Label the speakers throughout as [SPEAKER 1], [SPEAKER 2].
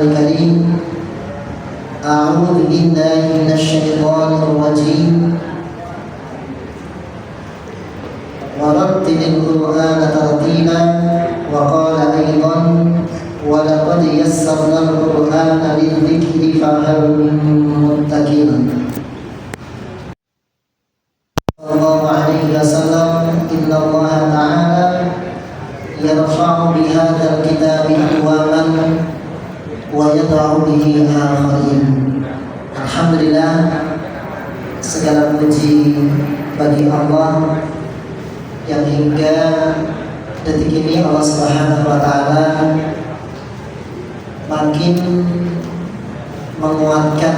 [SPEAKER 1] الكريم أعوذ بالله من الشيطان الرجيم ورتل القرآن ترتيلا وقال أيضا ولقد يسرنا القرآن للذكر فهل من مدكر صلى الله عليه وسلم إن الله تعالى يرفع بهذا الكتاب أقواما ويضع به آخرين. Alhamdulillah, segala puji bagi Allah yang hingga detik ini Allah Subhanahu wa taala makin menguatkan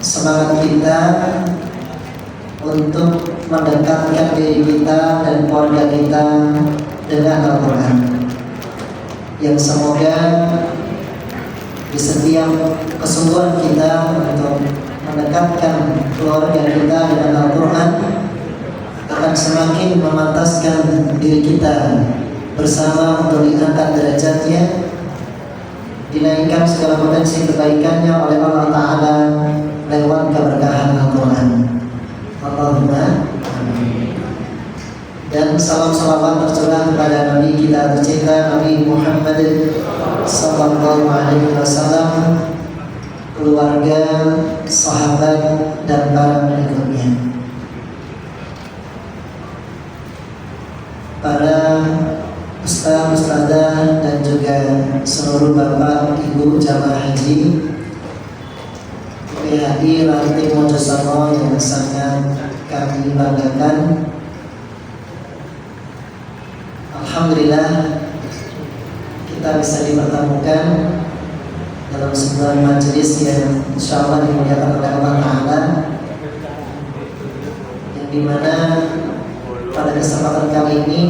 [SPEAKER 1] semangat kita untuk mendekatkan diri kita dan keluarga kita dengan Al-Quran, yang semoga di setiap kesungguhan kita untuk mendekatkan keluarga kita dengan Al-Quran akan semakin memantaskan diri kita bersama untuk diangkat derajatnya, dinaikkan segala potensi kebaikannya oleh Allah Ta'ala lewat keberkahan Al-Quran. Allahumma amin. Dan salam salawat tercurah kepada Nabi kita tercinta Nabi Muhammad sallallahu alaihi wasallam, keluarga, sahabat dan para pengikutnya. Para ustaz, ustazah dan juga seluruh bapak ibu jamaah haji PHI Ranting Mojosongo yang sangat kami banggakan. Alhamdulillah kita bisa dipertemukan dalam sebuah majelis yang insyaallah dimuliakan oleh Allah Ta'ala, yang dimana pada kesempatan kali ini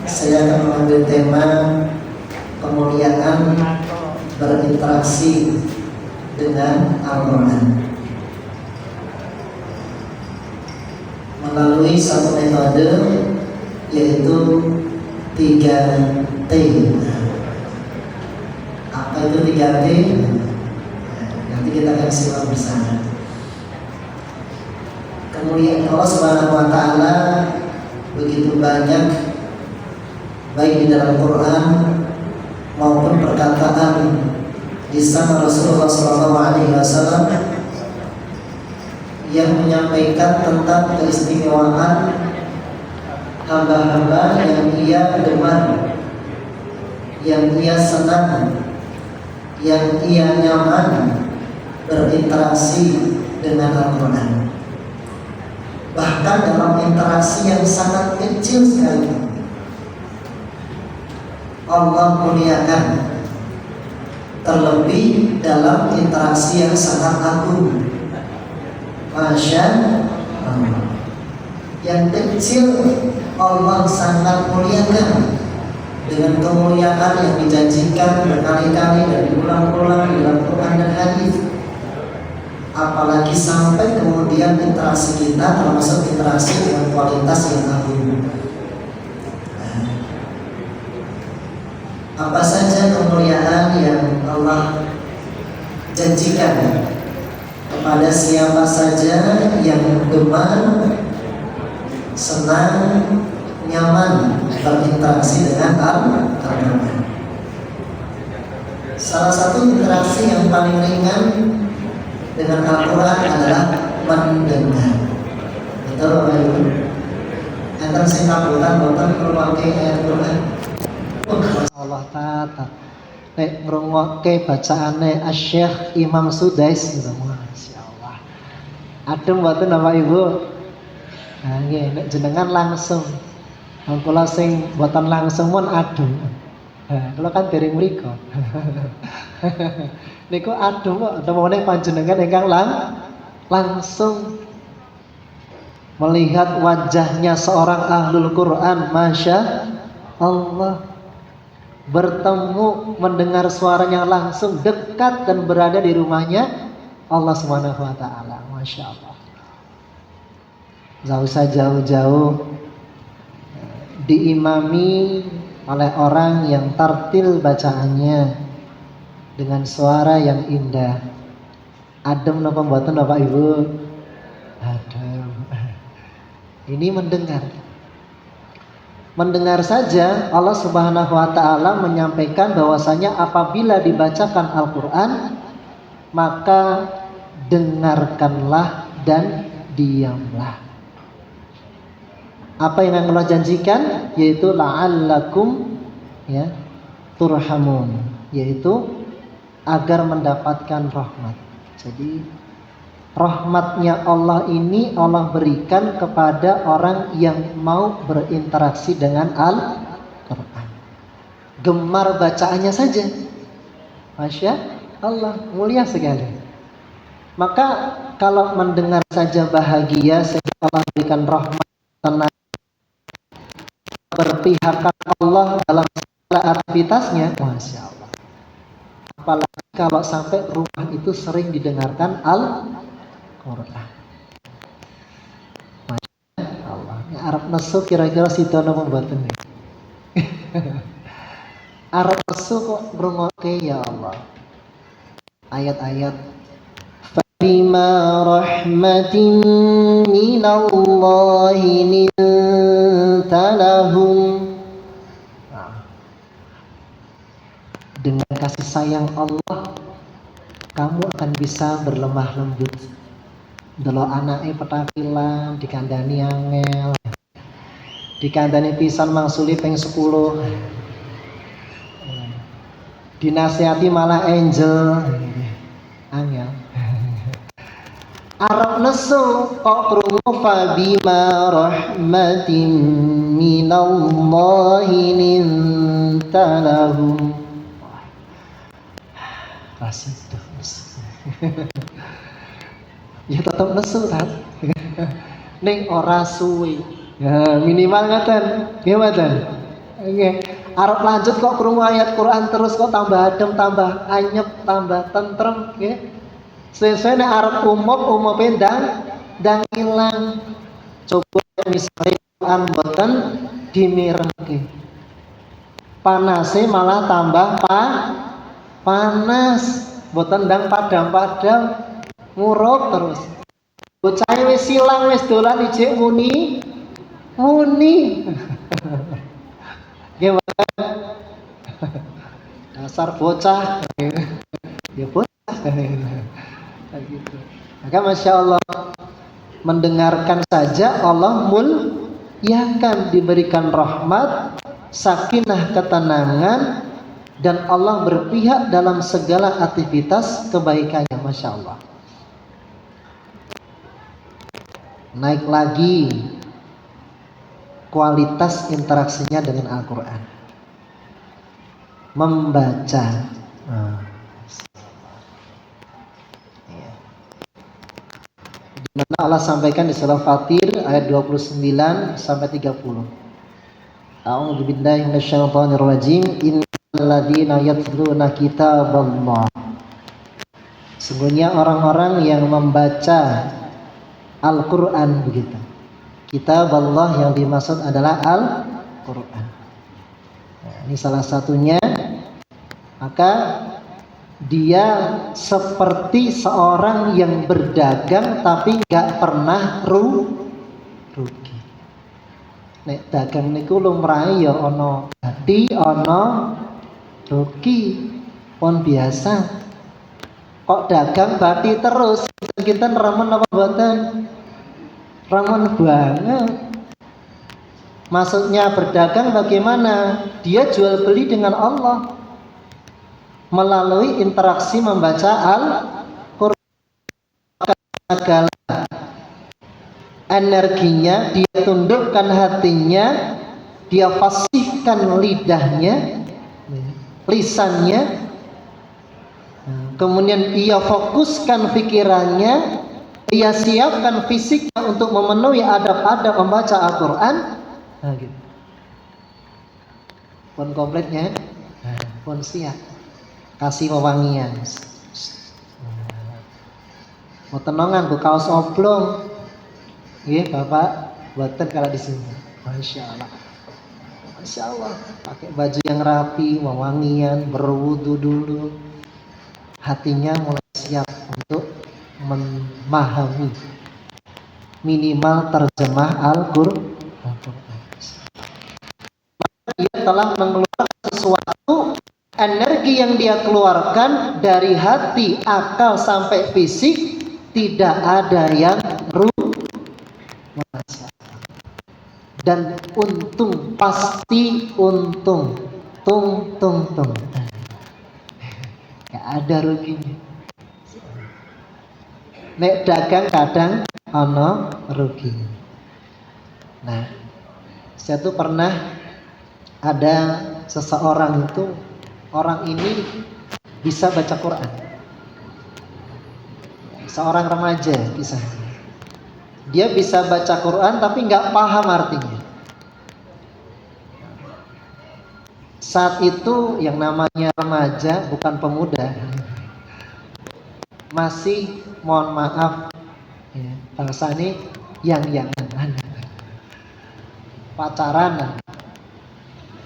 [SPEAKER 1] saya akan mengambil tema kemuliaan berinteraksi dengan Al-Quran melalui satu metode, yaitu 3T. Apa itu 3T? Nanti kita akan simak bersama. Kemuliaan Allah Subhanahu wa taala begitu banyak, baik di dalam Quran maupun perkataan lisan Rasulullah SAW yang menyampaikan tentang keistimewaan hamba-hamba yang ia deman, yang ia senang, yang ia nyaman berinteraksi dengan Al-Quran. Bahkan dalam interaksi yang sangat kecil sekali Allah muliakan, terlebih dalam interaksi yang sangat agung. Masya Allah, yang kecil Allah sangat muliakan dengan kemuliaan yang dijanjikan berkali-kali dan diulang-ulang di dalam Quran dan hadis. Apalagi sampai kemudian interaksi kita termasuk interaksi dengan kualitas yang agung. Apa saja kemuliaan yang Allah janjikan kepada siapa saja yang gemar, senang, nyaman berinteraksi dengan Al-Quran. Salah satu interaksi yang paling ringan dengan Al-Quran adalah mendengar. Betul Bapak Ibu? Enten sing kabutan boten ngrungokke ayat Quran. Allah Ta'ala nek ngrungokke bacaane Asy-Syaikh Imam Sudais, masyaallah. Adem mboten Bapak Ibu? Nah, nggih, nek jenengan langsung. Kula sing mboten langsung pun adem. Nah, kula kan dereng mriku. Niku adem kok, temune panjenengan ingkang langsung melihat wajahnya seorang ahlul Quran, masya Allah. Bertemu, mendengar suaranya langsung, dekat dan berada di rumahnya Allah Subhanahu wa taala. Masya Allah. Gak usah jauh-jauh, diimami oleh orang yang tartil bacaannya dengan suara yang indah. Adem napa mboten Bapak Ibu? Adem. Ini mendengar. Mendengar saja Allah Subhanahu wa taala menyampaikan bahwasanya apabila dibacakan Al-Qur'an maka dengarkanlah dan diamlah. Apa yang Allah janjikan yaitu la'allakum ya turhamun, yaitu agar mendapatkan rahmat. Jadi rahmatnya Allah ini Allah berikan kepada orang yang mau berinteraksi dengan Al-Quran. Gemar bacaannya saja. Masya Allah, mulia sekali. Maka kalau mendengar saja bahagia sehingga Allah berikan rahmat, tenang, berpihakkan Allah dalam segala aktivitasnya, Masya Allah. Apalagi kalau sampai rumah itu sering didengarkan Al-Quran. Masya Allah. Arab nesu kira-kira situ nama membuatnya. Arab nesu kok berngoke ya Allah. Ayat-ayat Fabima rahmatin minallahi linta lahum. Dengan kasih sayang Allah kamu akan bisa berlemah lembut. Delok anake petakilan dikandani angel. Dikandani pisan mangsuli ping 10. Dinasihati malah angel. Angel. Arab nesu kok krungu fabima rahmatin minallahi linta lahum. Rasih tuh ya tetap nesu kan ning ora suwe ya minimal ngaten nggih mboten nggih arep lanjut kok krungu ayat Quran terus kok tambah adem tambah anyep tambah tentrem nggih sesuai nek arep umum ndang ilang coba misalnya Quran mboten dimirengke panase malah tambah panas mboten ndang padam-padam ngurup terus bocah wis silang wis dolan ijik muni gimana dasar bocah ya bocah gitu. Maka Masya Allah mendengarkan saja Allah muliakan, diberikan rahmat, sakinah, ketenangan, dan Allah berpihak dalam segala aktivitas kebaikannya. Masya Allah. Naik lagi kualitas interaksinya dengan Al-Quran. Membaca. Di mana Allah sampaikan di surah Fatir ayat 29 sampai 30. A'udzu billahi minasyaitonir rajim. Innalladzina yatluna kitaballah. Sungguhnya orang-orang yang membaca Al-Quran begitu. Kitab Allah yang dimaksud adalah Al-Quran. Nah, ini salah satunya. Maka dia seperti seorang yang berdagang tapi gak pernah rugi. Nek dagang niku lumrahe ya ana dadi ana rugi pun biasa. Kok dagang bati terus kita remen apa mboten? Remen banget. Maksudnya berdagang bagaimana? Dia jual beli dengan Allah melalui interaksi membaca Al-Quran. Segala energinya dia tundukkan hatinya, dia fasihkan lidahnya, lisannya. Kemudian ia fokuskan pikirannya, ia siapkan fisiknya untuk memenuhi adab-adab membaca Al-Quran. Nah, gitu. Pun kompletnya, pun siap. Kasih wewangian. Mau tenangan bu kaos oblong. Iya Bapak, buatan kalau di sini. Masya Allah. Masya Allah, pakai baju yang rapi, wangian, berwudu dulu. Hatinya mulai siap untuk memahami minimal terjemah Al-Qur'an. Dia telah mengeluarkan sesuatu, energi yang dia keluarkan dari hati, akal sampai fisik, tidak ada yang rugi. Dan untung, pasti untung, tung. Gak ada ruginya. Nek dagang kadang ono rugi. Nah, saya tuh pernah ada seseorang itu, orang ini bisa baca Quran. Seorang remaja kisahnya. Dia bisa baca Quran tapi nggak paham artinya. Saat itu yang namanya remaja bukan pemuda, masih mohon maaf ya, bangsa ini yang pacaran.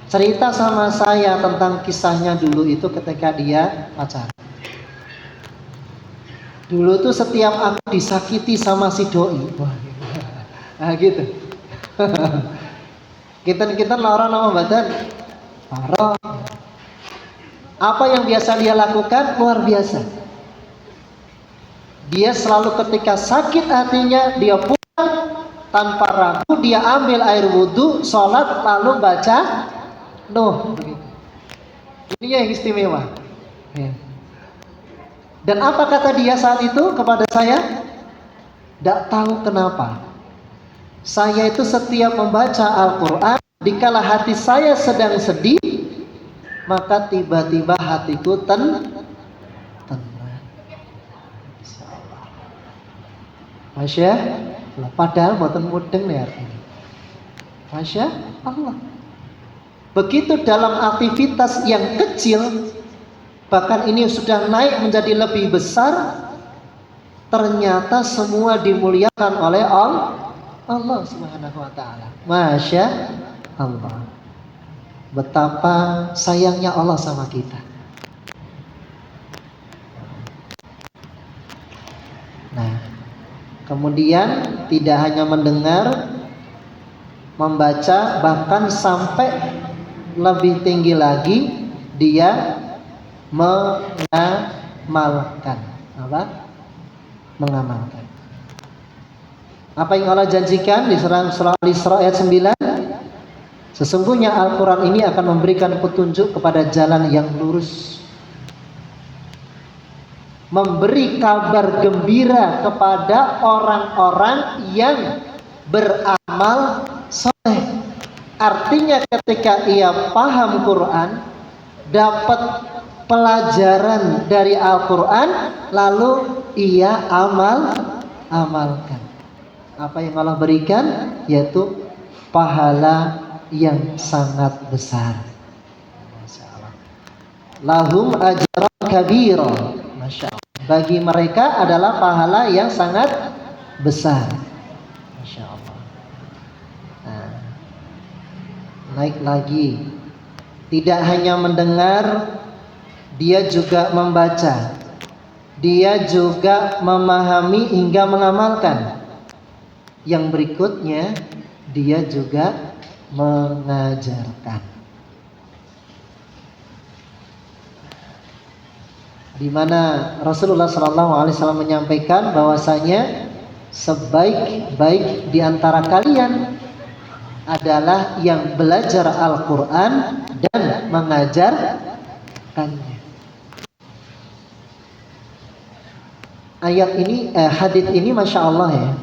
[SPEAKER 1] Cerita sama saya tentang kisahnya dulu itu ketika dia pacaran. Dulu tuh setiap aku disakiti sama si doi, nah gitu. Kita orang nama badan parah. Apa yang biasa dia lakukan luar biasa. Dia selalu ketika sakit hatinya dia pulang tanpa ragu, dia ambil air wudhu, sholat lalu baca Nuh. Ini yang istimewa. Ya. Dan apa kata dia saat itu kepada saya? Tidak tahu kenapa. Saya itu setiap membaca Al-Quran, dikala hati saya sedang sedih, maka tiba-tiba hatiku tenang. Masya Allah. Padahal boten mudeng nih artinya. Masya Allah. Begitu dalam aktivitas yang kecil, bahkan ini sudah naik menjadi lebih besar, ternyata semua dimuliakan oleh Allah Subhanahu wa ta'ala. Masya Allah. Betapa sayangnya Allah sama kita. Nah, kemudian tidak hanya mendengar, membaca, bahkan sampai lebih tinggi lagi dia mengamalkan. Apa? Mengamalkan. Apa yang Allah janjikan di surah Al-Isra ayat 9? Sesungguhnya Al-Quran ini akan memberikan petunjuk kepada jalan yang lurus, memberi kabar gembira kepada orang-orang yang beramal soleh. Artinya ketika ia paham Quran, dapat pelajaran dari Al-Quran, lalu ia amalkan. Apa yang Allah berikan yaitu pahala yang sangat besar. Masya Allah. Lahum ajran kabira. Masya Allah. Bagi mereka adalah pahala yang sangat besar. Masya Allah. Nah, naik lagi. Tidak hanya mendengar, dia juga membaca. Dia juga memahami hingga mengamalkan. Yang berikutnya, dia juga mengajarkan. Di mana Rasulullah SAW menyampaikan bahwasanya sebaik-baik di antara kalian adalah yang belajar Al-Quran dan mengajarkannya. Ayat ini, hadits ini Masya Allah ya,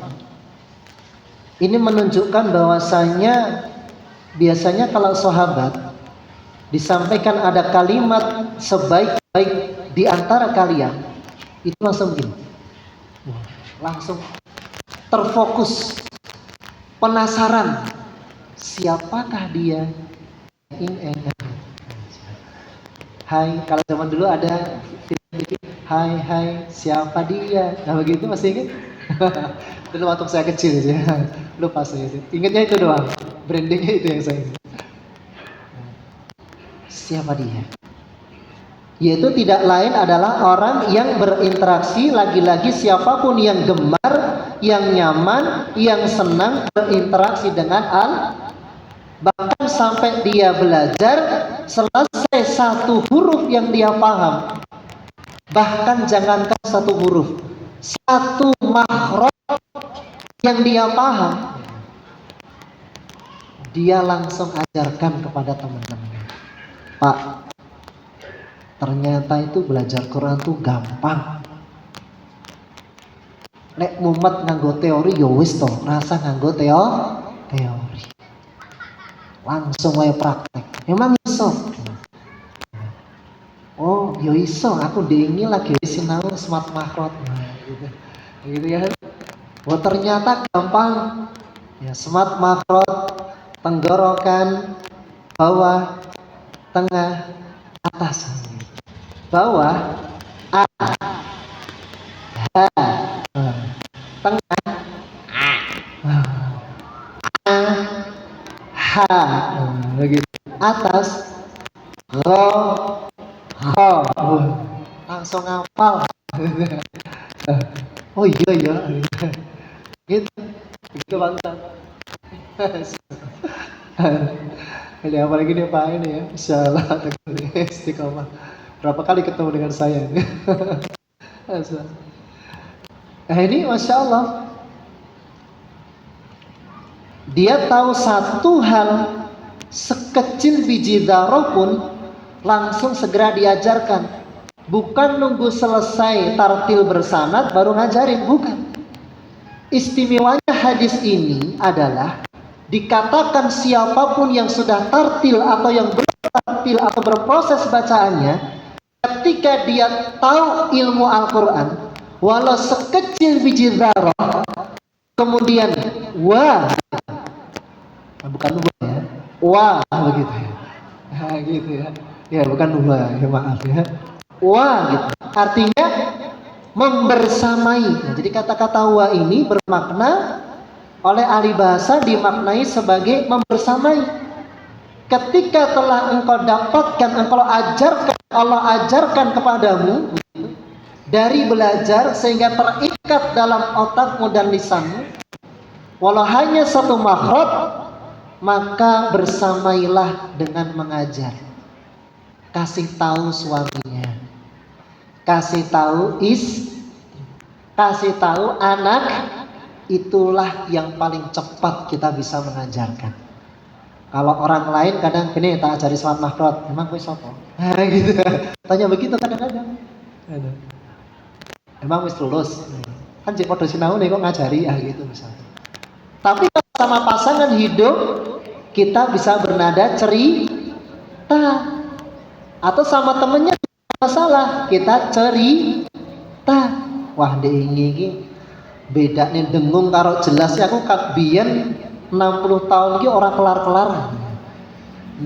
[SPEAKER 1] ini menunjukkan bahwasanya biasanya kalau sahabat disampaikan ada kalimat sebaik-baik di antara kalian, itu langsung gini, langsung terfokus, penasaran, siapakah dia? Hai, kalau zaman dulu ada hai siapa dia? Nah begitu masih ingat? Dulu waktu saya kecil ya, lupa saya. Ingatnya itu doang, brandingnya itu yang saya ingat. siapa dia? Yaitu tidak lain adalah orang yang berinteraksi, lagi-lagi siapapun yang gemar, yang nyaman, yang senang berinteraksi dengan bahkan sampai dia belajar selesai satu huruf yang dia paham, bahkan jangankan satu huruf, satu makhraj yang dia paham, dia langsung ajarkan kepada teman-temannya. Pak, ternyata itu belajar Quran tuh gampang. Nek mumet nganggo teori ya wis to, rasa nganggo teori. Langsung wae praktek. Memang iso. Oh, yo iso, aku dengi lagi sinau smart makhraj. Nah, gitu ya. Oh, ternyata gampang. Ya, smart makhraj, tenggorokan, bawah, tengah, atas. Bawah, a, ha, tengah, a, ha, begitu. Atas, ro, ho, langsung hafal. Oh iya ya, gitu bangsa. Ini apalagi nih Pak ini ya, insyaallah istiqomah. Berapa kali ketemu dengan saya? Nah ini masya Allah, dia tahu satu hal sekecil biji dzarah pun langsung segera diajarkan, bukan nunggu selesai tartil bersanad baru ngajarin, bukan. Istimewanya hadis ini adalah dikatakan siapapun yang sudah tartil atau yang belum tartil atau berproses bacaannya, ketika dia tahu ilmu Al-Quran walau sekecil biji dzarah, kemudian wah, bukan wah ya, wah begitu ya, nah, gitu ya, ya bukan wah ya, maaf ya, wah gitu, artinya membersamai. Nah, jadi kata-kata wah ini bermakna oleh ahli bahasa dimaknai sebagai membersamai. Ketika telah engkau dapatkan, engkau ajarkan, Allah ajarkan kepadamu dari belajar sehingga terikat dalam otakmu dan lisanmu, walau hanya satu makhraj, maka bersamailah dengan mengajar. Kasih tahu suaminya, kasih tahu kasih tahu anak, itulah yang paling cepat kita bisa mengajarkan. Kalau orang lain kadang gini, tak ajari sholat makhraj, emang gue sopo? Gitu. Tanya begitu kadang-kadang. Emang wis lulus? Kan jek podo sinau nih kok ngajari gitu misalnya. Tapi sama pasangan hidup kita bisa bernada cerita, atau sama temennya masalah kita cerita. Wah diingi beda nih dengung karo jelas ya, aku kat biyen 60 tahun ki orang kelar-kelar.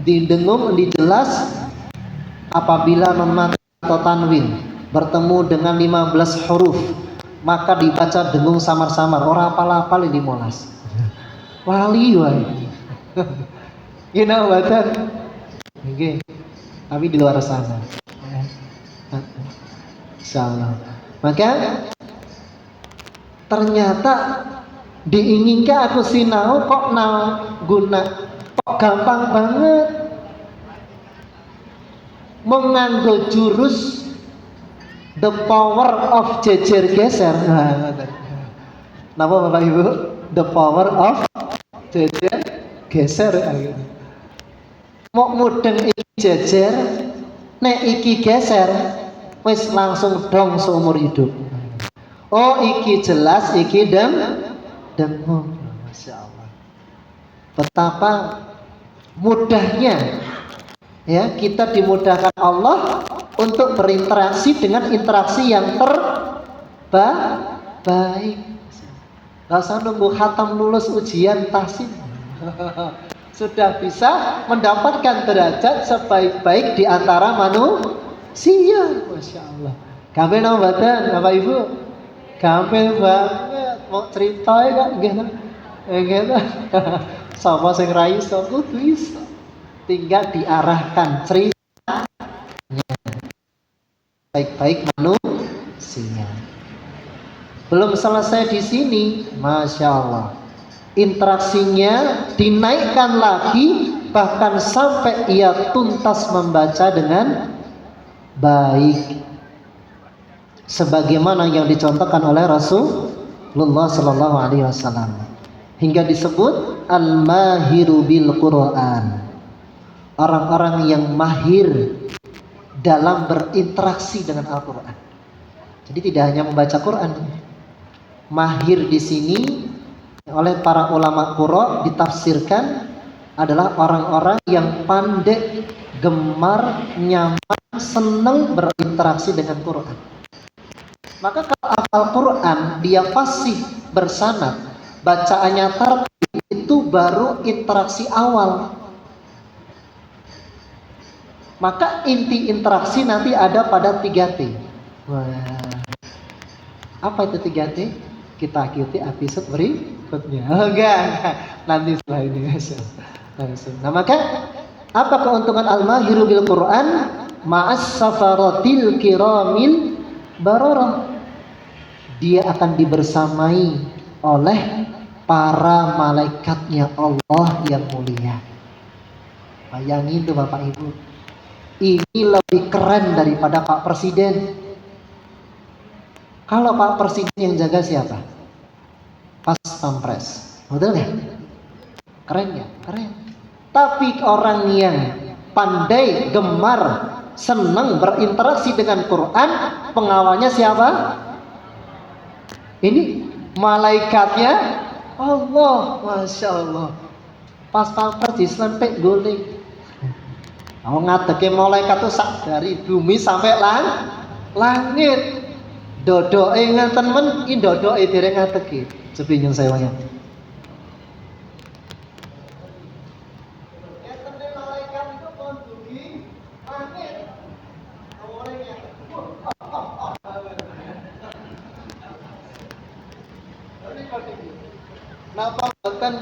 [SPEAKER 1] Di dengung di jelas apabila memad atau tanwin bertemu dengan 15 huruf maka dibaca dengung samar-samar, orang apal-apal ini molas. Wali wae. Gina bacan. Oke. Tapi di luar sana. Insyaallah. Maka ternyata diinginkan aku sinau kok guna, kok gampang banget menganggo jurus the power of jejer geser. Napa Bapak Ibu? The power of jejer geser. Mau mudeng iki jejer, nek iki geser, wis langsung dong seumur hidup. Oh iki jelas, iki dengung. Masya Allah. Betapa mudahnya ya kita dimudahkan Allah untuk berinteraksi dengan interaksi yang terbaik. Gak usah nunggu khatam lulus ujian tahsin. Sudah bisa mendapatkan derajat sebaik-baik di antara manusia. Masya Allah. Gampil nama badan Bapak Ibu. Gampil banget. Mau cerita ya gak? Gitu. Sama sing rai kudu iso. Tinggal diarahkan cerita sebaik-baik manusia. Belum selesai di sini, Masya Allah. Interaksinya dinaikkan lagi, bahkan sampai ia tuntas membaca dengan baik, sebagaimana yang dicontohkan oleh Rasulullah Sallallahu Alaihi Wasallam, hingga disebut al-mahiru bil Quran, orang-orang yang mahir dalam berinteraksi dengan Al-Quran. Jadi tidak hanya membaca Quran, mahir di sini oleh para ulama qurra ditafsirkan adalah orang-orang yang pandai, gemar, nyaman, senang berinteraksi dengan Quran. Maka kalau hafal Quran dia fasih bersanad, bacaannya tertib, itu baru interaksi awal. Maka inti interaksi nanti ada pada 3T. Wah, apa itu 3T? Kita ikuti episode berikutnya. Enggak. Nanti setelah ini. Nah, maka apa keuntungan al-mahiru bil Quran ma'as safaratil kiramil bararah? Dia akan dibersamai oleh para malaikatnya Allah yang mulia. Bayangin tuh Bapak Ibu, ini lebih keren daripada Pak Presiden. Kalau Pak Presiden yang jaga siapa? Pas Pampres, betul ya? Keren ya? Keren. Tapi orang yang pandai, gemar, senang berinteraksi dengan Quran, pengawalnya siapa? Ini malaikatnya Allah, Masya Allah. Pas Pampres diselempek guling. Oh, ngadeke malaikat itu sak dari bumi sampai langit. Dodoke ngenten men, iki dodoke dereng ngadeke. Sepi nyun sewanya. Napa boten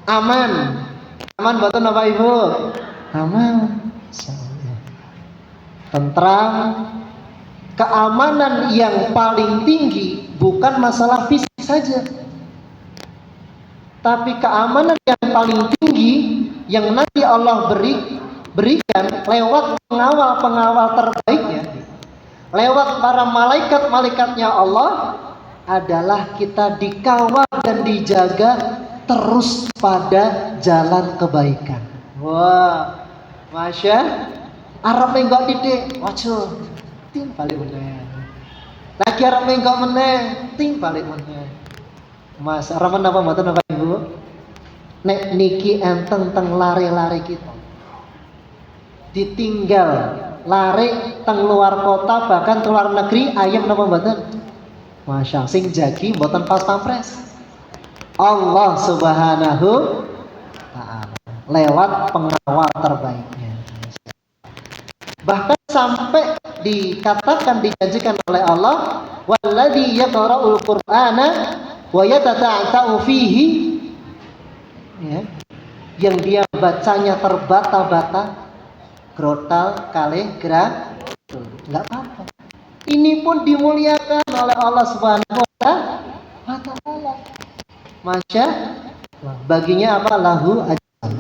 [SPEAKER 1] aman? Aman boten Bapak Ibu? Aman. Tentram. Keamanan yang paling tinggi bukan masalah fisik saja, tapi keamanan yang paling tinggi yang nanti Allah berikan lewat pengawal-pengawal terbaiknya, lewat para malaikat-malaikatnya Allah, adalah kita dikawal dan dijaga terus pada jalan kebaikan. Wah, Masya Arab enggak didik, wajo tim balik meneh. Lagi arep enggak meneh, tim balik meneh. Mas, ramen apa mboten Bapak Ibu? Nek niki enteng teng lare-lare kita. Ditinggal lari teng luar kota, bahkan ke luar negeri, ayam napa mboten? Masya, sing jagi mboten pas Pampres. Allah Subhanahu taala lewat pengawal terbaiknya. Bahkan sampai dikatakan, dijanjikan oleh Allah, walladzi yaqra'ul qur'ana wa yatata'u fihi, ya, yang dia bacanya terbata-bata, grotal kalih gerak, enggak apa-apa. Ini pun dimuliakan oleh Allah Subhanahu wa taala. Masya, baginya apa? Lahu ajran.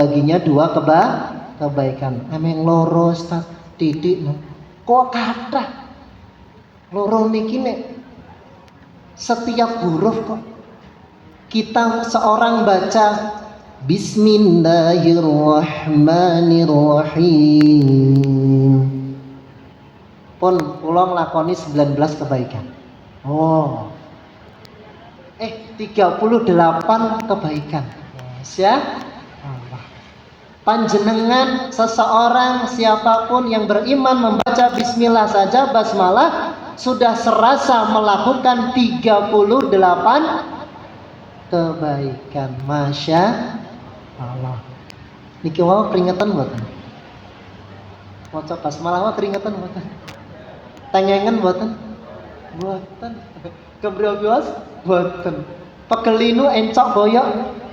[SPEAKER 1] Baginya 2 kebaikan. Emang loro Ustaz titik kok kathah. Loro niki nek setiap huruf kok kita seorang baca Bismillahirrahmanirrahim pun kula nglakoni 19 kebaikan. Oh. 38 kebaikan. Ya. Panjenengan seseorang siapapun yang beriman membaca bismillah saja, basmalah, sudah serasa melakukan 38 kebaikan. Masya Allah. Niki wae peringatan mboten? Maca basmalah wae peringatan mboten? Tengengen mboten? Mboten. Kebrios mboten. Pegelinu encok boyok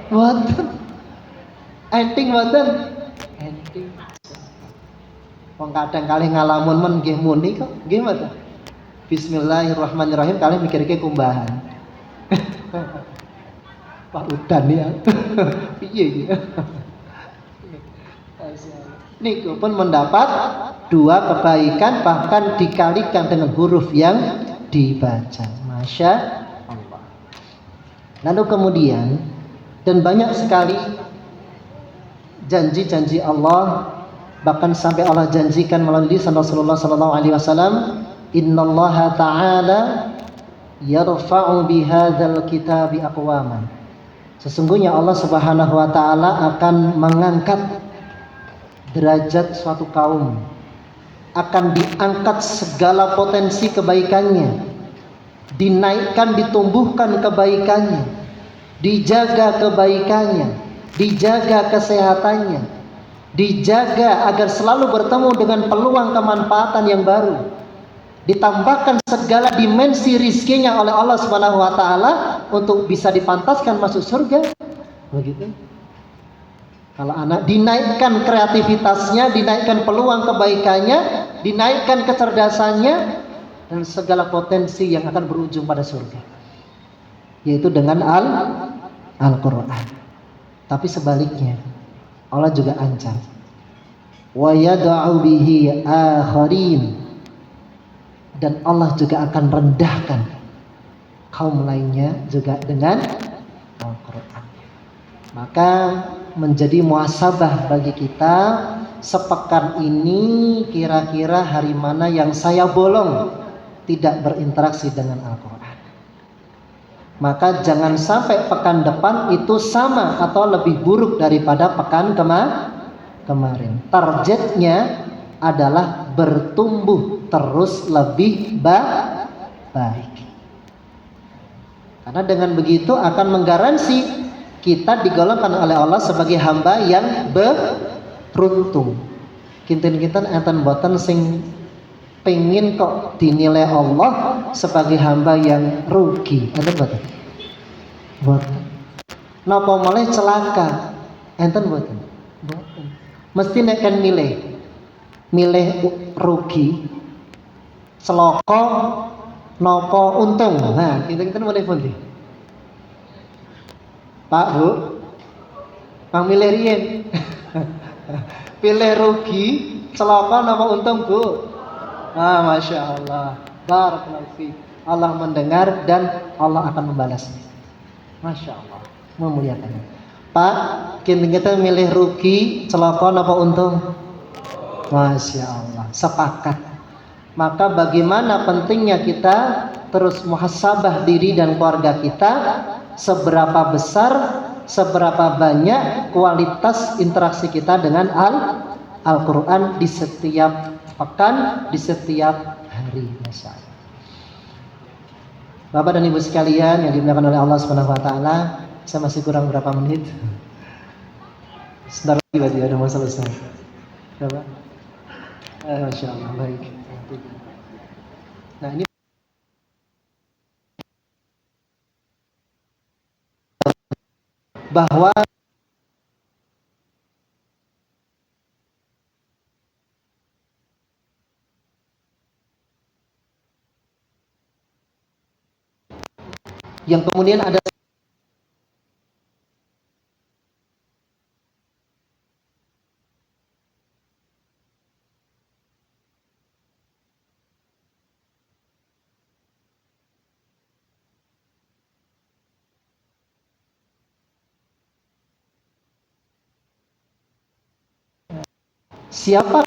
[SPEAKER 1] mboten. Enting mboten? Enting.
[SPEAKER 2] Wong kadang kali ngalamun men nggih muni kok. Nggih mboten. Bismillahirrahmanirrahim kali mikir-mikir kumbahan. Pak udan ya. Piye iki? Niku pun mendapat 2 kebaikan bahkan dikalikan dengan huruf yang dibaca. Masya Allah. Lalu kemudian dan banyak sekali janji-janji Allah, bahkan sampai Allah janjikan melalui lisan Rasulullah sallallahu alaihi wasallam, innallaha ta'ala yarfa'u bihadzal kitabi aqwaman. Sesungguhnya Allah Subhanahu wa taala akan mengangkat derajat suatu kaum, akan diangkat segala potensi kebaikannya, dinaikkan, ditumbuhkan kebaikannya, dijaga kebaikannya, dijaga kesehatannya, dijaga agar selalu bertemu dengan peluang kemanfaatan yang baru, ditambahkan segala dimensi rizkinya oleh Allah Subhanahu wa taala untuk bisa dipantaskan masuk surga. Begitu. Kalau anak dinaikkan kreativitasnya, dinaikkan peluang kebaikannya, dinaikkan kecerdasannya dan segala potensi yang akan berujung pada surga, yaitu dengan Al-Quran. Tapi sebaliknya Allah juga ancam, wa yad'u bihi akharin, dan Allah juga akan rendahkan kaum lainnya juga dengan Al-Quran. Maka menjadi muhasabah bagi kita, sepekan ini kira-kira hari mana yang saya bolong tidak berinteraksi dengan Al-Quran. Maka jangan sampai pekan depan itu sama atau lebih buruk daripada pekan kemarin. Targetnya adalah bertumbuh terus lebih baik. Karena dengan begitu akan menggaransi kita digolongkan oleh Allah sebagai hamba yang beruntung. Kinten-kinten enten boten sing pengen kok dinilai Allah sebagai hamba yang rugi. Enten boten? Boten. Napa malah celaka? Enten boten? Boten. Mesti nek kan milih rugi, celaka napa untung. Nah, kinten-kinten mulai pundi? Pak, Bu, Kang milih riyen. Pilih rugi, celaka napa untung, Bu? Ah, Masya Allah. Barakallahu fiik. Allah mendengar dan Allah akan membalasnya. Masya Allah, memuliakan. Pak, kita milih rugi, celaka napa untung? Masya Allah, sepakat. Maka bagaimana pentingnya kita terus muhasabah diri dan keluarga kita, seberapa besar, seberapa banyak kualitas interaksi kita dengan Al-Quran di setiap pekan, di setiap hari. Masya Allah. Bapak dan Ibu sekalian yang dimuliakan oleh Allah Subhanahu wa taala, saya masih kurang berapa menit? Sebentar lagi berarti ada mau selesai. Berapa? Masya Allah, baik. Nah, ini bahwa yang kemudian ada siapa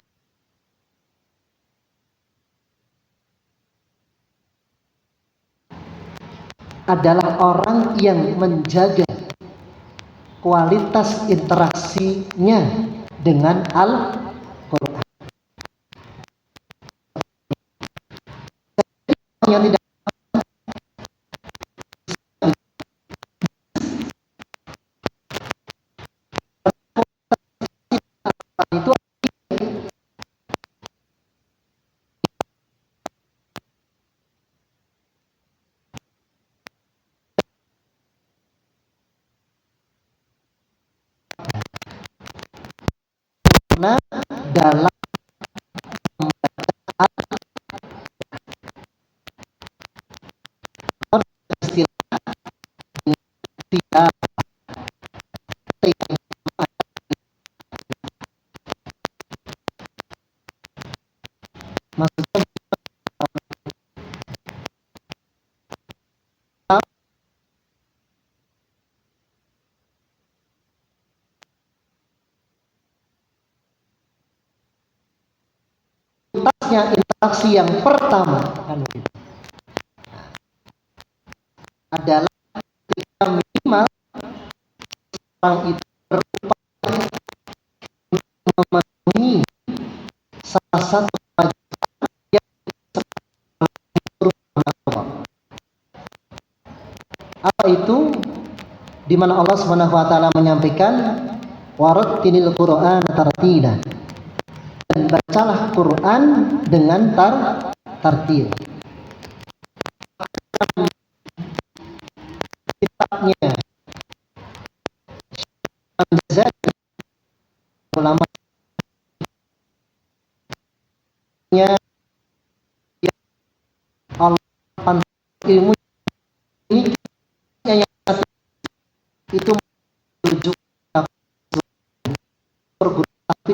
[SPEAKER 2] adalah orang yang menjaga kualitas interaksinya dengan Al-Quran. Yang tidak itu dalam jelasnya interaksi yang pertama adalah ketika minimal orang itu berupaya untuk memenuhi salah satu kewajiban yang apa itu, di mana Allah Subhanahu wa taala menyampaikan warattilil Qur'an tartila, dan bacalah Quran dengan tartil. Kitabnya ulama nya Allah ilmu ini yang satu itu menuju tapi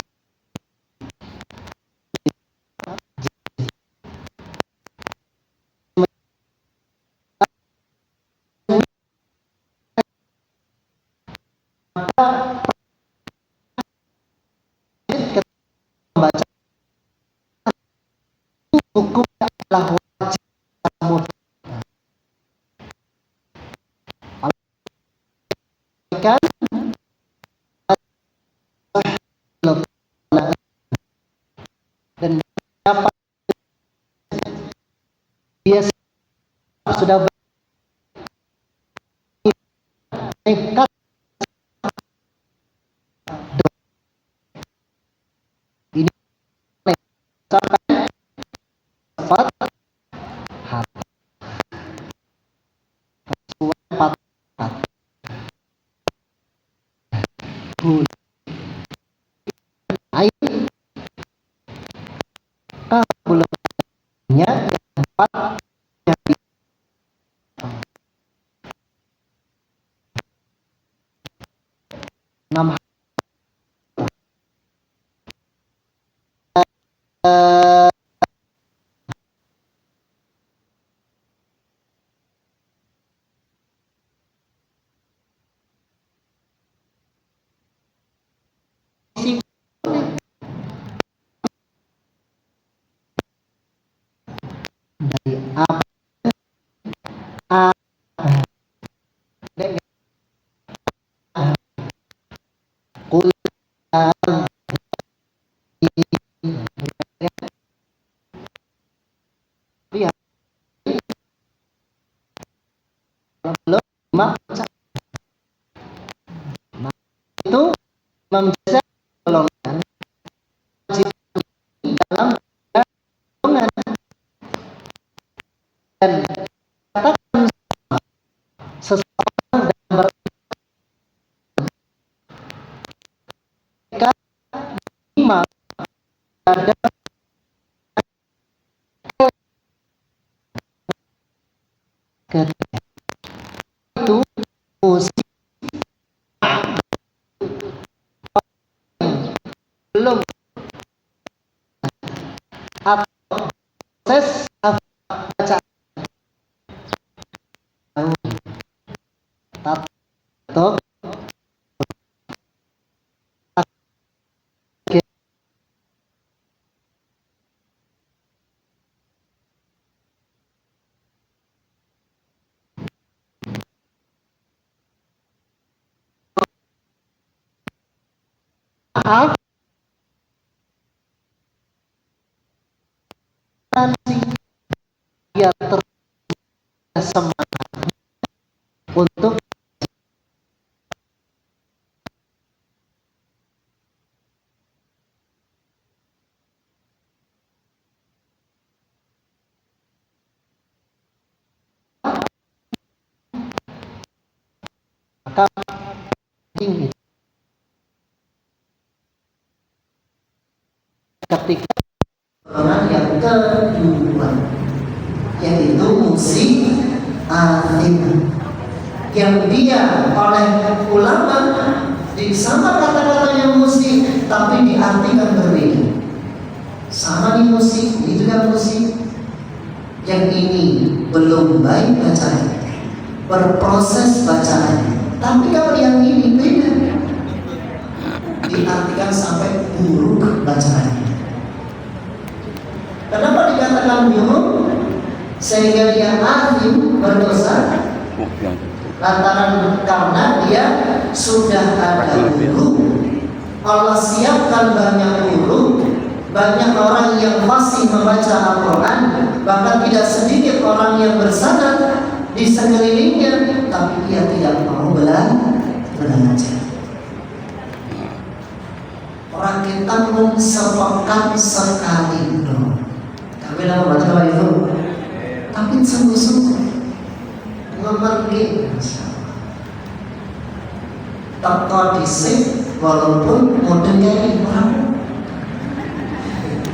[SPEAKER 2] membaca hukum adalah wajib kan dan dapat dia sudah nekat ini cepat hati air bulannya empat enam dari apa itu membaca golongan dalam golongan dan katakan seseorang dalam berketika lima ada ketika itu musik belum atau proses baca tato maaf nanti dia semangat untuk maka ini ketika orang yang kedua yaitu musik alim yang dia oleh ulama sama kata-katanya musik tapi diartikan berbeda. Sama nih musik, ini juga musik. Yang ini belum baik bacaan, berproses bacaan. Tapi kalau yang ini beda, diartikan sampai buruk bacaan.
[SPEAKER 1] Kenapa dikatakan junub? Sehingga dia akhir berdosa lantaran karena dia sudah ada guru. Allah siapkan banyak guru, banyak orang yang masih membaca Al-Quran, bahkan tidak sedikit orang yang bersandar di sekelilingnya, tapi dia tidak mau belajar. Orang kita pun sepekan sekali loh. Kami dah membaca apa itu? Tapi sungguh-sungguh memergi, teko disik walaupun modenya orang.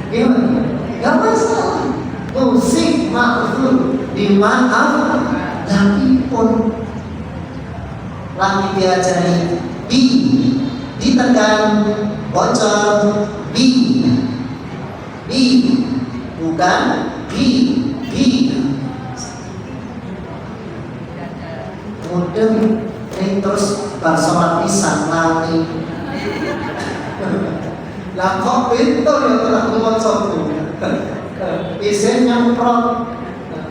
[SPEAKER 1] Gimana? Gak masalah. Musik makhluk dimaaf, tapi pun lagi diajari ditekan bocor bukan mudeng ini terus bersolat pisan lari lah kok pintu ya telah bocor isen nyemprot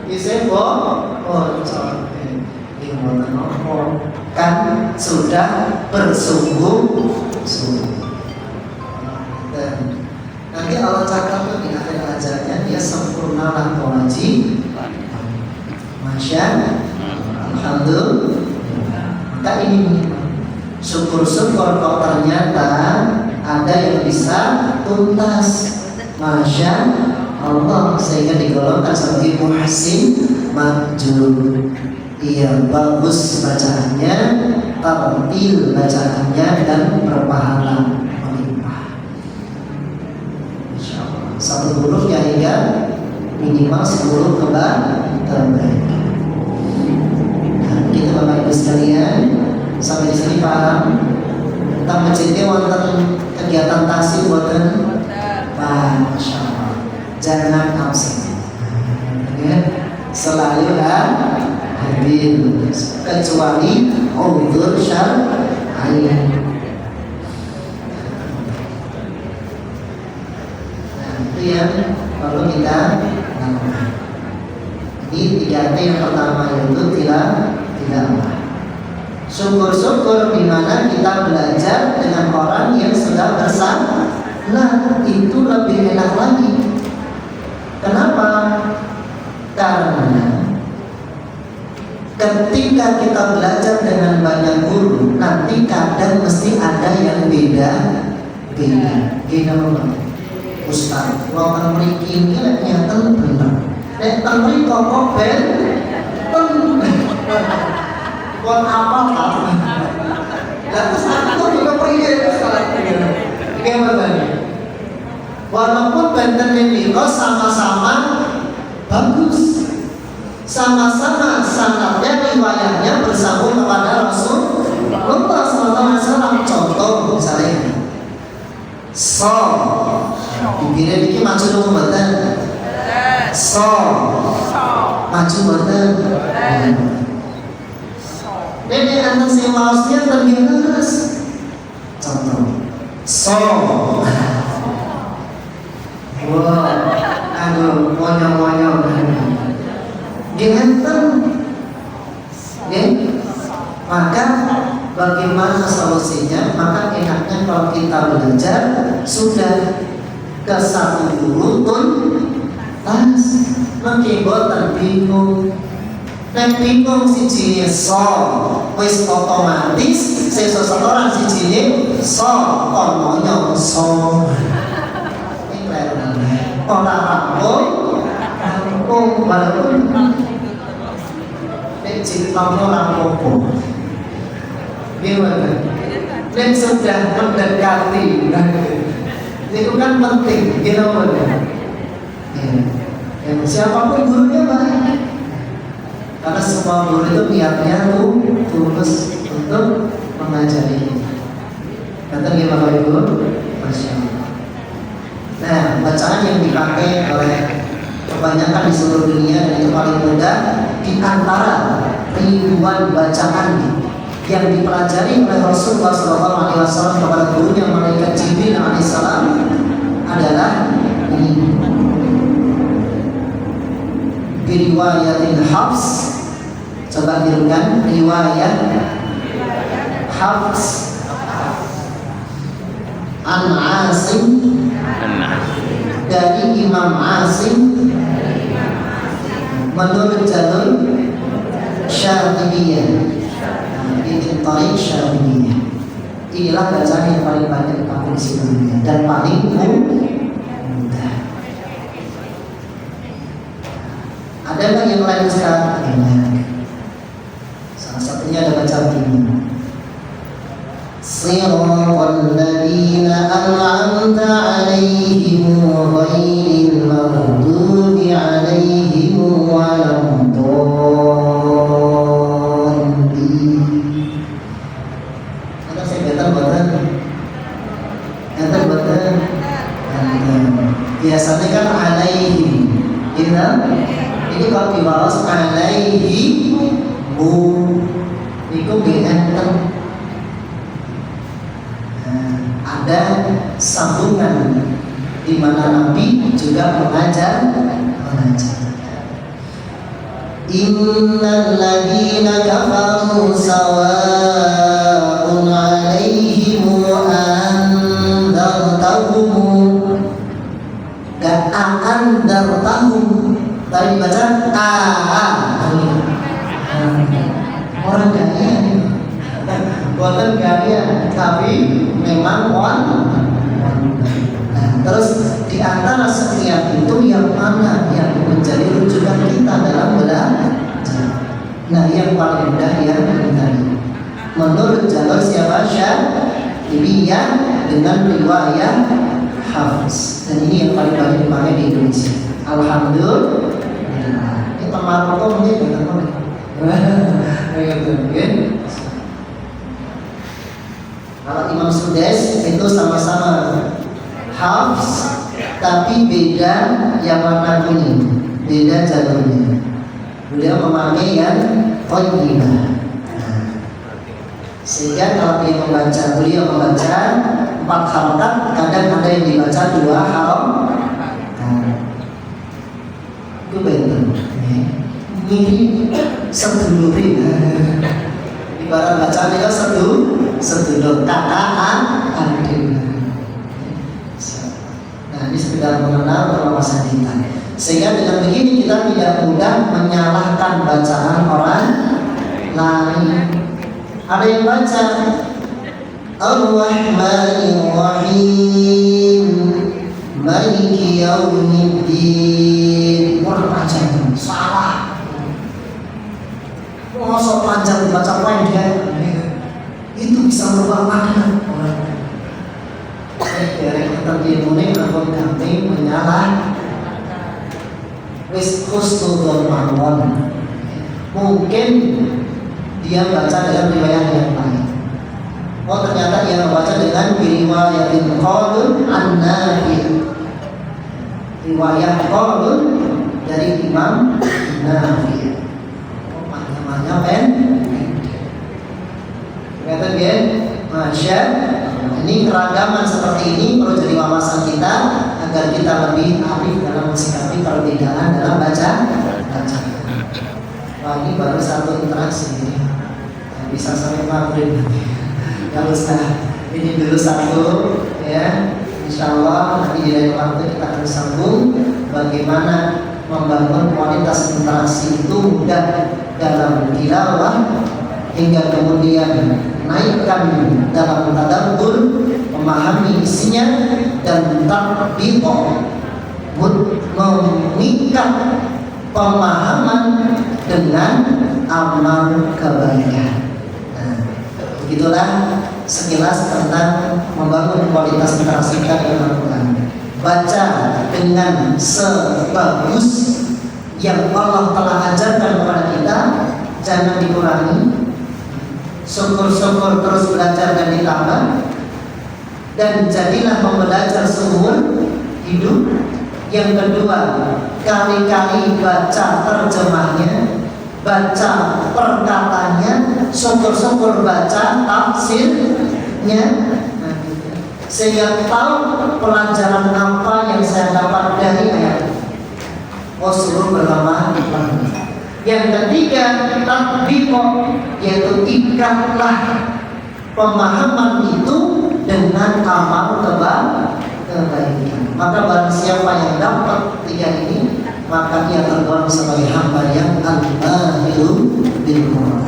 [SPEAKER 1] isen bocor kan sudah bersungguh-sungguh. Dan nanti Allah cakap di akhir ajarnya dia sempurna dan wajib. Masya Alhamdulillah. Maka ini syukur-syukur kalau ternyata ada yang bisa tuntas. Masya Allah, sehingga digolongkan sebagai muhsin majul. Ia bagus bacaannya, tartil bacaannya, dan berpahala melimpah. Insyaallah. Satu huruf ya hingga minimal 10 kebaikan. Nah, kita Bapak Ibu sekalian, sampai di sini paham? Tentang masjidnya wonten kegiatan tasik wonten. Masya Allah. Jangan absen. Selalu hadir kecuali uzur syar'i. Nah, itu yang perlu kita lakukan. Ini 3T yang pertama, yaitu tidak. Syukur-syukur di mana kita belajar dengan orang yang sudah bersama. Nah, itu lebih enak lagi. Kenapa? Karena ketika kita belajar dengan banyak guru, nanti kadang mesti ada yang beda. Gina memang Ustaz, kalau kan mriki iki lek nyata bener. Nek teng mriki kok ben buat apa tak? Lah terus aku juga priye salah gimana nih? Walaupun benten ini kok sama-sama bagus, sama-sama sanadnya riwayatnya bersambung kepada Rasulullah SAW. Contoh misalnya so bibirnya ini maju dong badan so maju badan ini anak si mausnya tergeras. Contoh so wow, aduh monyong-monyong genten, maka bagaimana solusinya? Maka enaknya kalau kita belajar sudah ke satu guru tuntas, mungkin boten bingung. Nek bingung siji so, wis otomatis seseorang siji so, monyong so. Orang rampung, walaupun cintamu rampung, gimana? Dan sudah mendekati, itu kan penting, gimana? Siapapun gurunya baik, karena semua guru itu niatnya tulus untuk mengajari. Kata gimana Ibu? Masya Allah. Nah, bacaan yang dipakai oleh kebanyakan di seluruh dunia dan itu paling mudah di antara ribuan bacaan yang dipelajari oleh Rasulullah SAW kepada gurunya malaikat Jibril alaihissalam adalah ini riwayatin Hafs. Coba tirukan riwayat Hafs an Asim, dari Imam Asim menurut jalur Syatibiyah. Ini tarik Syatibiyah. Inilah bacaan yang paling banyak dipakai di dunia dan paling mudah. Ada nggak yang lain Ustaz? Salah satunya ada bacaan ini. Siratal ladzina an'amta 'alaihim ghairil maghdubi 'alaihim waladdallin. Ada saya kata boten. Biasanya kan 'alaihim. Ini kalau dibalas 'alaihim itu enten. Ada sambungan di mana Nabi juga mengajar. Innal ladzina kafaru sawa'un 'alaihim andartahum. Gak andartahum. Tadi baca orang gaya nih. Bukan gaya, tapi memang terus di antara setiap itu yang mana yang menjadi rujukan kita dalam belajar? Nah, yang paling mudah yang tadi menurut jalur siapa? Syatibiyah dengan riwayat Hafs. Dan ini yang paling banyak dipakai di Indonesia. Alhamdulillah. Ini teman rokok mungkin dengan kalau Imam Sudes itu sama-sama Hafs, tapi beda yang warna kuning, beda jalurnya. Beliau memakai yang Thayyibah. Sehingga kalau dia membaca, beliau membaca 4 harokat, kadang ada yang dibaca 2 harokat. Itu betul. Ini seduluri. Ibarat bacaan itu sedulur kakak adik. Nah, ini sekedar mengenal wawasan kita. Sehingga dengan begini kita tidak mudah menyalahkan bacaan orang lain. Ada yang baca Ar-Rahmanir Rahim Maliki Yaumiddin. Orang baca salah. Masa panjang dibaca pendek, itu bisa merubah makna. Dari ketertibunan atau kami menyalah wis khusnudul mawon. Mungkin dia baca dengan riwayat yang lain. Oh, ternyata dia membaca dengan riwayatin qaulun an-Nafi'. Riwayat qaulun dari Imam Nafi'. Namanya kata dia, Masya. Ini keragaman seperti ini perlu jadi wawasan kita agar kita lebih arif dalam mensikapi perbedaan dalam baca. Wah, ini baru satu interaksi ini. Bisa sampai maghrib. Ya Ustaz, ini dulu satu ya. Insya Allah nanti di lain waktu kita akan sambung bagaimana membangun kualitas interaksi itu mudah dalam tilawah hingga kemudian naikkan dalam tadabbur, memahami isinya dan tatbiq, mengikat pemahaman dengan amal kebaikan. Nah, begitulah sekilas tentang membangun kualitas interaksi kita dengan Al-Quran. Baca dengan sebagus yang Allah telah ajarkan kepada kita, jangan dikurangi. Syukur-syukur terus belajar dan ditambah. Dan jadilah pembelajar seumur hidup. Yang kedua, kali-kali baca terjemahnya, baca perkataannya, syukur-syukur baca tafsirnya, sehingga tahu pelajaran apa yang saya dapat dari ayat. Oh, suruh berlama Yang ketiga, tatbiqo, yaitu ikatlah pemahaman itu dengan amal kebaikan. Maka barang siapa yang dapat tiga ini, maka dia tergolong sebagai hamba yang al-bahiru bil Quran,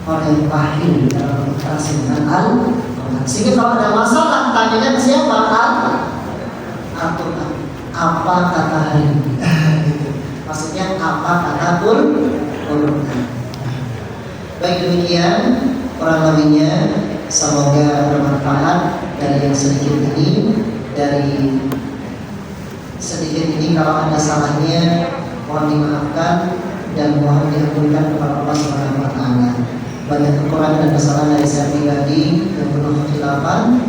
[SPEAKER 1] orang yang pahil dalam berinteraksi dengan Al-Quran. Sehingga kalau ada masalah, tanyanya ke siapa? Al-Quran. Apa kata hari ini? Maksudnya apa kata Quran? Baik, demikian kurang lebihnya. Semoga bermanfaat dari yang sedikit ini. Dari sedikit ini kalau ada salahnya mohon dimaafkan dan mohon diampunkan kepada Allah Subhanahu wa taala. Banyak kekurangan dan kesalahan dari saya pribadi yang penuh kekhilafan,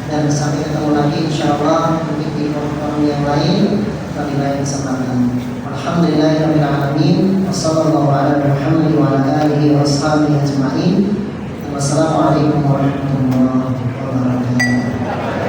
[SPEAKER 1] dan sampai ketemu lagi insyaallah mungkin di forum yang lain pada lain kesempatan. Alhamdulillahirabbil alamin, wassallallahu ala Muhammad wa ala alihi washabihi ajmain. Wassalamualaikum warahmatullahi wabarakatuh.